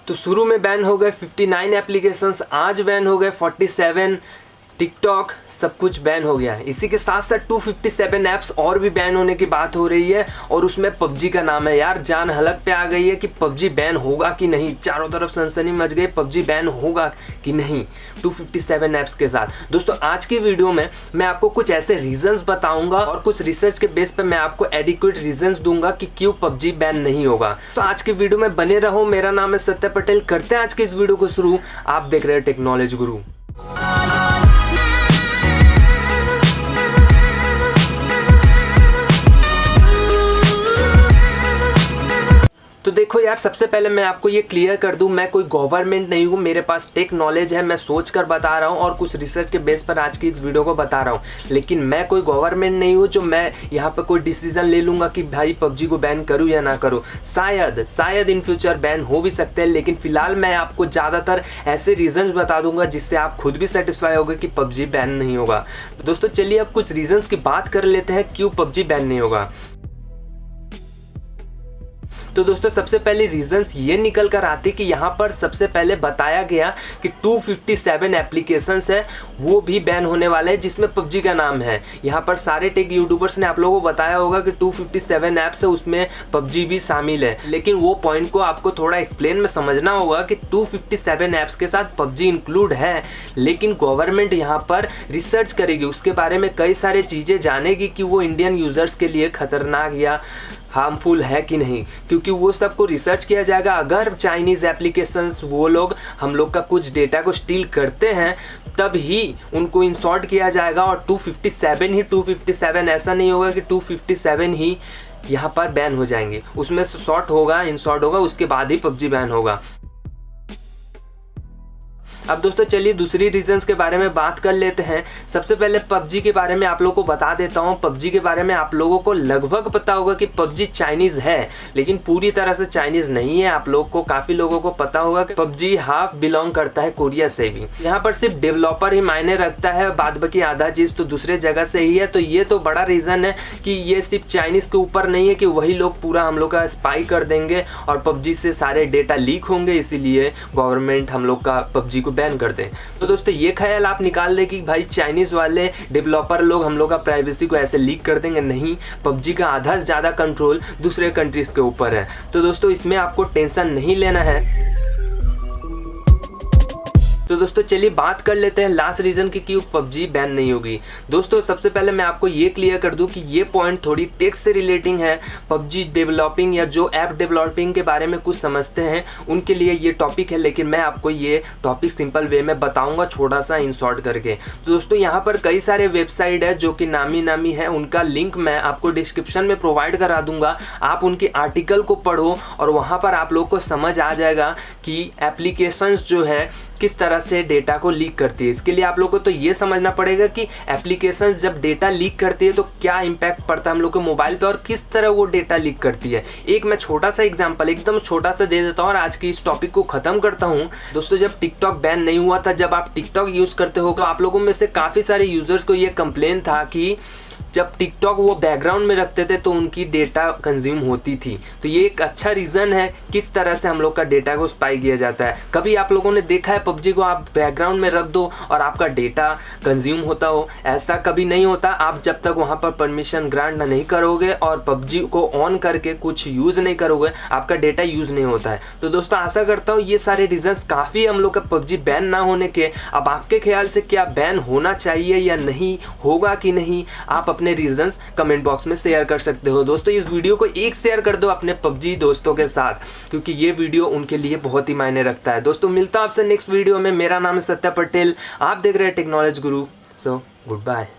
तो शुरू में बैन हो गए 59 एप्लीकेशंस, आज बैन हो गए 47, टिकटॉक सब कुछ बैन हो गया है। इसी के साथ साथ 257 ऐप्स और भी बैन होने की बात हो रही है और उसमें पबजी का नाम है। यार जान हलक पे आ गई है कि पबजी बैन होगा कि नहीं, चारों तरफ सनसनी मच गई, पबजी बैन होगा कि नहीं 257 ऐप्स के साथ। दोस्तों आज की वीडियो में मैं आपको कुछ ऐसे रीजंस बताऊंगा और कुछ रिसर्च के बेस पे मैं आपको एडिक्वेट रीजंस दूंगा कि क्यों पबजी बैन नहीं होगा। तो आज की वीडियो में बने रहो। मेरा नाम है सत्य पटेल, करते हैं आज की इस वीडियो को शुरू। आप देख रहे हैं टेक्नोलॉजी गुरु। तो देखो यार, सबसे पहले मैं आपको ये क्लियर कर दूं, मैं कोई गवर्नमेंट नहीं हूँ, मेरे पास टेक नॉलेज है, मैं सोच कर बता रहा हूँ और कुछ रिसर्च के बेस पर आज की इस वीडियो को बता रहा हूँ। लेकिन मैं कोई गवर्नमेंट नहीं हूँ जो मैं यहाँ पर कोई डिसीजन ले लूँगा कि भाई पबजी को बैन करूँ या ना करूँ। शायद इन फ्यूचर बैन हो भी सकते हैं, लेकिन फिलहाल मैं आपको ज़्यादातर ऐसे रीजन्स बता दूंगा जिससे आप खुद भी सेटिस्फाई होगे कि पबजी बैन नहीं होगा। तो दोस्तों चलिए अब कुछ रीजन्स की बात कर लेते हैं क्यों पबजी बैन नहीं होगा। तो दोस्तों सबसे पहले रीजंस ये निकल कर आती कि यहाँ पर सबसे पहले बताया गया कि 257 एप्लीकेशंस है वो भी बैन होने वाले हैं जिसमें पबजी का नाम है। यहाँ पर सारे टेक यूट्यूबर्स ने आप लोगों को बताया होगा कि 257 ऐप्स है उसमें पबजी भी शामिल है, लेकिन वो पॉइंट को आपको थोड़ा एक्सप्लेन में समझना होगा कि 257 ऐप्स के साथ पबजी इंक्लूड है, लेकिन गवर्नमेंट यहाँ पर रिसर्च करेगी, उसके बारे में कई सारी चीज़ें जानेगी कि वो इंडियन यूजर्स के लिए खतरनाक या हार्मफुल है कि नहीं, क्योंकि वो सबको रिसर्च किया जाएगा। अगर चाइनीज़ एप्लीकेशंस वो लोग हम लोग का कुछ डेटा को स्टील करते हैं तब ही उनको इंसॉर्ट किया जाएगा और 257 ऐसा नहीं होगा कि 257 ही यहाँ पर बैन हो जाएंगे, उसमें से शॉर्ट होगा, इंसॉर्ट होगा, उसके बाद ही पबजी बैन होगा। अब दोस्तों चलिए दूसरी रीजंस के बारे में बात कर लेते हैं। सबसे पहले पबजी के बारे में आप लोगों को बता देता हूं। पबजी के बारे में आप लोगों को लगभग पता होगा कि पबजी चाइनीज़ है, लेकिन पूरी तरह से चाइनीज़ नहीं है। आप लोग को काफ़ी लोगों को पता होगा कि पबजी हाफ बिलोंग करता है कोरिया से भी। यहाँ पर सिर्फ डेवलपर ही मायने रखता है, बाद बाकी आधा चीज़ तो दूसरे जगह से ही है। तो ये तो बड़ा रीज़न है कि ये सिर्फ चाइनीज़ के ऊपर नहीं है कि वही लोग पूरा हम लोग का स्पाई कर देंगे और पबजी से सारे डेटा लीक होंगे, इसीलिए गवर्नमेंट हम लोग का पबजी को बैन करते हैं। तो दोस्तों ये ख्याल आप निकाल लें कि भाई चाइनीज वाले डेवलपर लोग हम लोग का प्राइवेसी को ऐसे लीक कर देंगे, नहीं, पबजी का आधा से ज़्यादा कंट्रोल दूसरे कंट्रीज के ऊपर है। तो दोस्तों इसमें आपको टेंशन नहीं लेना है। तो दोस्तों चलिए बात कर लेते हैं लास्ट रीजन की क्यों पबजी बैन नहीं होगी। दोस्तों सबसे पहले मैं आपको ये क्लियर कर दूं कि ये पॉइंट थोड़ी टेक से रिलेटिंग है। पबजी डेवलपिंग या जो ऐप डेवलपिंग के बारे में कुछ समझते हैं उनके लिए ये टॉपिक है, लेकिन मैं आपको ये टॉपिक सिंपल वे में बताऊंगा थोड़ा सा इन शॉर्ट करके। तो दोस्तों यहाँ पर कई सारे वेबसाइट है जो कि नामी है, उनका लिंक मैं आपको डिस्क्रिप्शन में प्रोवाइड करा दूंगा। आप उनके आर्टिकल को पढ़ो और वहाँ पर आप लोग को समझ आ जाएगा कि एप्लीकेशंस जो है किस तरह से डेटा को लीक करती है। इसके लिए आप लोग को तो ये समझना पड़ेगा कि एप्लीकेशन जब डेटा लीक करती है तो क्या इम्पैक्ट पड़ता है हम लोग के मोबाइल पे और किस तरह वो डेटा लीक करती है। एक मैं छोटा सा एग्जांपल एकदम छोटा सा दे देता हूँ और आज की इस टॉपिक को खत्म करता हूँ। दोस्तों जब टिकटॉक बैन नहीं हुआ था, जब आप टिकटॉक यूज़ करते हो तो आप लोगों में से काफ़ी सारे यूजर्स को ये कंप्लेन था कि जब टिकटॉक वो बैकग्राउंड में रखते थे तो उनकी डेटा कंज्यूम होती थी। तो ये एक अच्छा रीज़न है किस तरह से हम लोग का डेटा को स्पाई किया जाता है। कभी आप लोगों ने देखा है पबजी को आप बैकग्राउंड में रख दो और आपका डेटा कंज्यूम होता हो? ऐसा कभी नहीं होता। आप जब तक वहाँ पर परमिशन ग्रांट नहीं करोगे और पबजी को ऑन करके कुछ यूज़ नहीं करोगे, आपका डेटा यूज़ नहीं होता है। तो दोस्तों आशा करता हूँ ये सारे रीजंस काफ़ी हम लोग का पबजी बैन ना होने के। अब आपके ख्याल से क्या बैन होना चाहिए या नहीं, होगा कि नहीं, आप अपने रीजंस कमेंट बॉक्स में शेयर कर सकते हो। दोस्तों इस वीडियो को एक शेयर कर दो अपने पबजी दोस्तों के साथ, क्योंकि ये वीडियो उनके लिए बहुत ही मायने रखता है। दोस्तों मिलता हूं आपसे नेक्स्ट वीडियो में। मेरा नाम है सत्य पटेल, आप देख रहे हैं टेक्नोलॉजी गुरु। So good bye.